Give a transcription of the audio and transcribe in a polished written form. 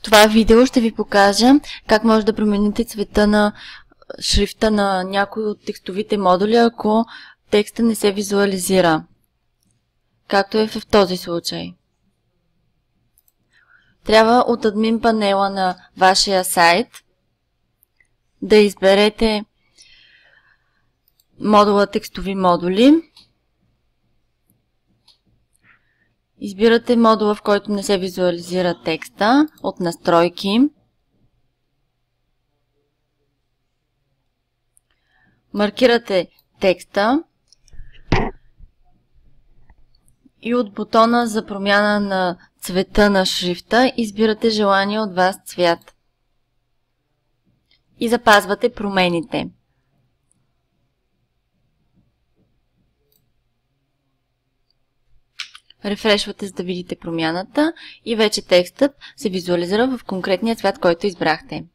това видео ще ви покажа как може да промените цвета на шрифта на някой от текстовите модули, ако текста не се визуализира, както е в този случай. Трябва от админ панела на вашия сайт да изберете модула текстови модули. Избирате модула, в който не се визуализира текста от настройки. Маркирате текста и от бутона за промяна на цвета на шрифта избирате желания от вас цвят и запазвате промените. Рефрешвате, за да видите промяната и вече текстът се визуализира в конкретния цвят, който избрахте.